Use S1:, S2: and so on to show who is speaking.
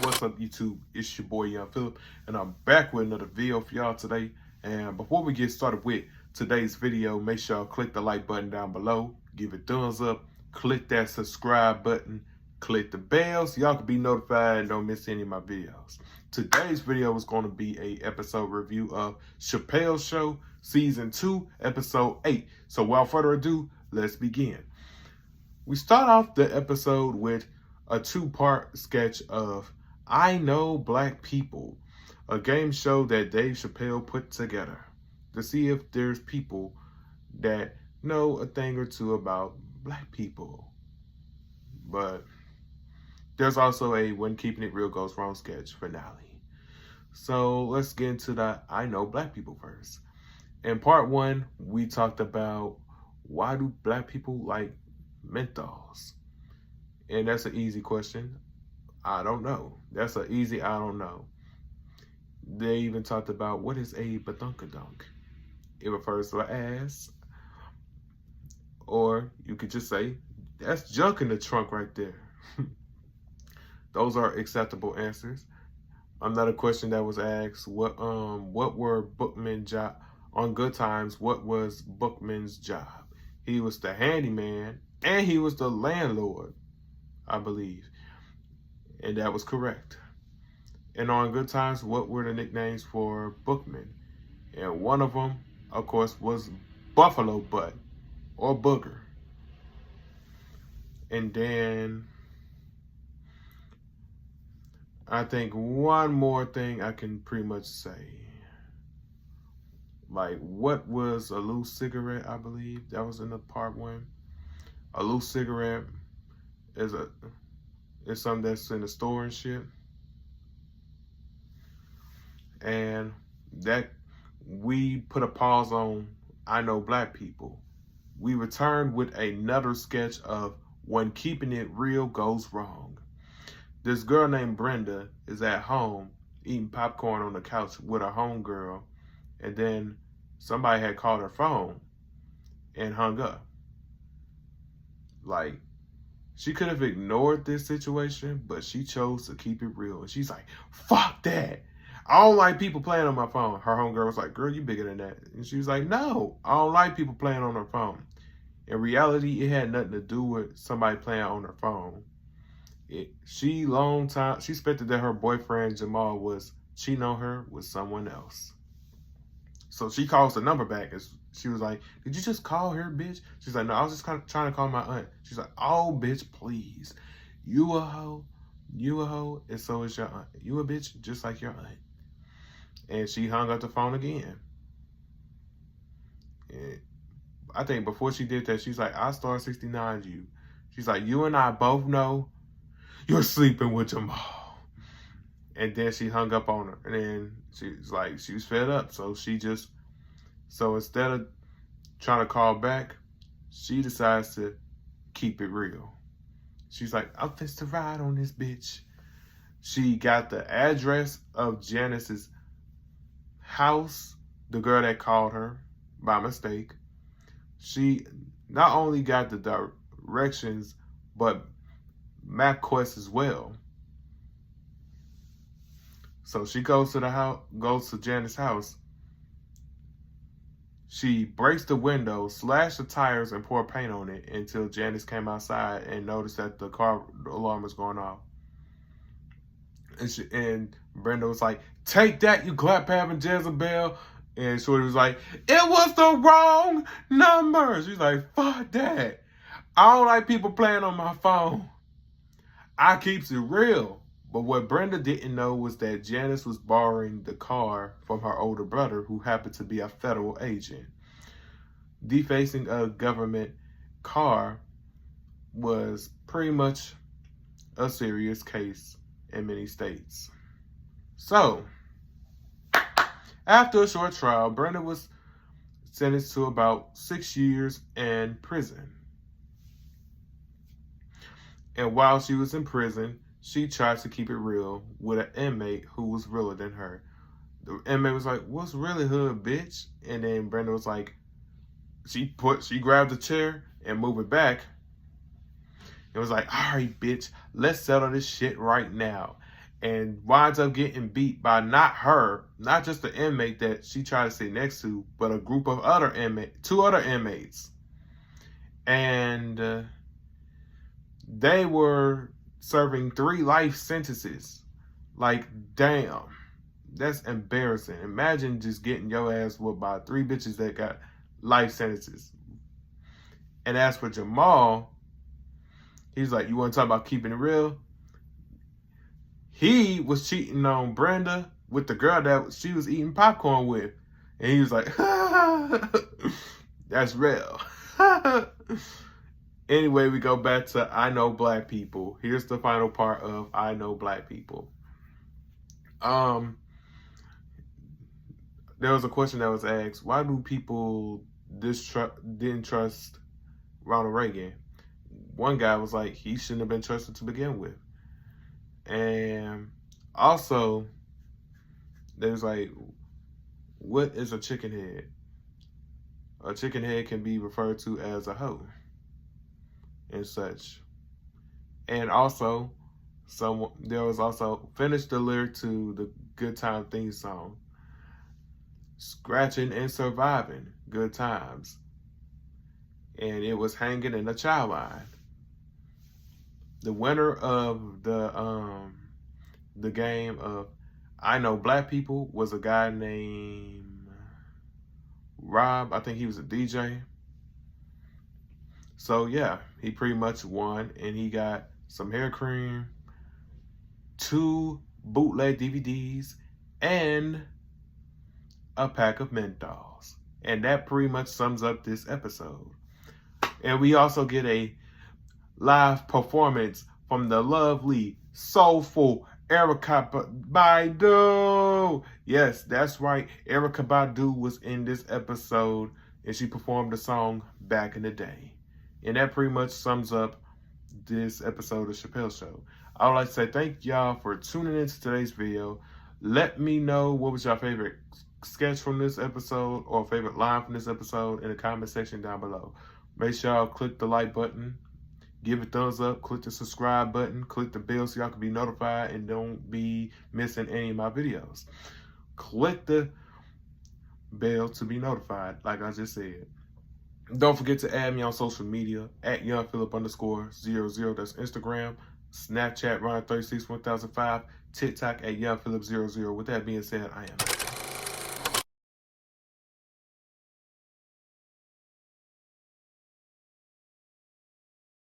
S1: What's up, YouTube? It's your boy Young Philip, and I'm back with another video for y'all today. And before we get started with today's video, make sure y'all click the like button down below, give it thumbs up, click that subscribe button, click the bell so y'all can be notified and don't miss any of my videos. Today's video is going to be a episode review of Chappelle's Show, Season 2, Episode 8. So without further ado, let's begin. We start off the episode with a two-part sketch of I Know Black People, a game show that Dave Chappelle put together to see if there's people that know a thing or two about black people. But there's also a When Keeping It Real Goes Wrong sketch finale. So let's get into the I Know Black People first. In part one, we talked about why do black people like menthols? And that's an easy question. I don't know. That's an easy I don't know. They even talked about what is a badunkadunk. It refers to an ass. Or you could just say, that's junk in the trunk right there. Those are acceptable answers. Another question that was asked, what were Bookman's job on Good Times, what was Bookman's job? He was the handyman and he was the landlord, I believe. And that was correct. And on Good Times, what were the nicknames for Bookman? And one of them, of course, was Buffalo Butt or Booger. And then I think one more thing I can pretty much say. Like, what was a loose cigarette, I believe? That was in the part one. A loose cigarette is something that's in the store and shit. And that we put a pause on I Know Black People. We returned with another sketch of When Keeping It Real Goes Wrong. This girl named Brenda is at home eating popcorn on the couch with her homegirl, and then somebody had called her phone and hung up. Like, she could have ignored this situation, but she chose to keep it real. And she's like, fuck that. I don't like people playing on my phone. Her homegirl was like, girl, you bigger than that. And she was like, no, I don't like people playing on her phone. In reality, it had nothing to do with somebody playing on her phone. She suspected that her boyfriend Jamal was cheating on her with someone else. So she calls the number back and she was like, did you just call her, bitch? She's like, no, I was just kind of trying to call my aunt. She's like, oh, bitch, please. You a hoe, and so is your aunt. You a bitch just like your aunt. And she hung up the phone again. And I think before she did that, she's like, I star 69 you. She's like, you and I both know you're sleeping with Jamal. And then she hung up on her. And then she's like, she was fed up. So instead of trying to call back, she decides to keep it real. She's like, I'm fixed to ride on this bitch. She got the address of Janice's house, the girl that called her by mistake. She not only got the directions, but MapQuest as well. So she goes to Janice's house. She breaks the window, slashed the tires, and poured paint on it until Janice came outside and noticed that the car alarm was going off. And Brenda was like, take that, you clap-having Jezebel. And Shorty was like, it was the wrong number. She's like, fuck that. I don't like people playing on my phone. I keeps it real. But what Brenda didn't know was that Janice was borrowing the car from her older brother, who happened to be a federal agent. Defacing a government car was pretty much a serious case in many states. So, after a short trial, Brenda was sentenced to about 6 years in prison. And while she was in prison, she tried to keep it real with an inmate who was realer than her. The inmate was like, what's really hood, bitch? And then Brenda was like, she grabbed the chair and moved it back. It was like, all right, bitch, let's settle this shit right now. and winds up getting beat by not just the inmate that she tried to sit next to, but a group of other two other inmates. And they were serving 3 life sentences. Like, damn, that's embarrassing. Imagine just getting your ass whooped by 3 bitches that got life sentences. And as for Jamal, he's like, you want to talk about keeping it real? He was cheating on Brenda with the girl that she was eating popcorn with. And he was like, that's real. Anyway, we go back to I Know Black People. Here's the final part of I Know Black People. There was a question that was asked, why do people didn't trust Ronald Reagan? One guy was like, he shouldn't have been trusted to begin with. And also, they was like, what is a chicken head? A chicken head can be referred to as a hoe and such. And also, there was also, finish the lyric to the Good Time theme song. Scratching and surviving, good times. And it was hanging in the child line. The winner of the game of I Know Black People was a guy named Rob. I think he was a DJ. So yeah, he pretty much won, and he got some hair cream, 2 bootleg DVDs, and a pack of menthols. And that pretty much sums up this episode. And we also get a live performance from the lovely, soulful Erykah Badu. Yes, that's right. Erykah Badu was in this episode, and she performed the song Back in the Day. And that pretty much sums up this episode of Chappelle Show. I would like to say thank y'all for tuning into today's video. Let me know what was your favorite sketch from this episode or favorite line from this episode in the comment section down below. Make sure y'all click the like button, give it a thumbs up, click the subscribe button, click the bell so y'all can be notified and don't be missing any of my videos. Click the bell to be notified, like I just said. Don't forget to add me on social media at YoungPhilip_00. That's Instagram, Snapchat, Ron361005, TikTok at YoungPhilip00. With that being said, I am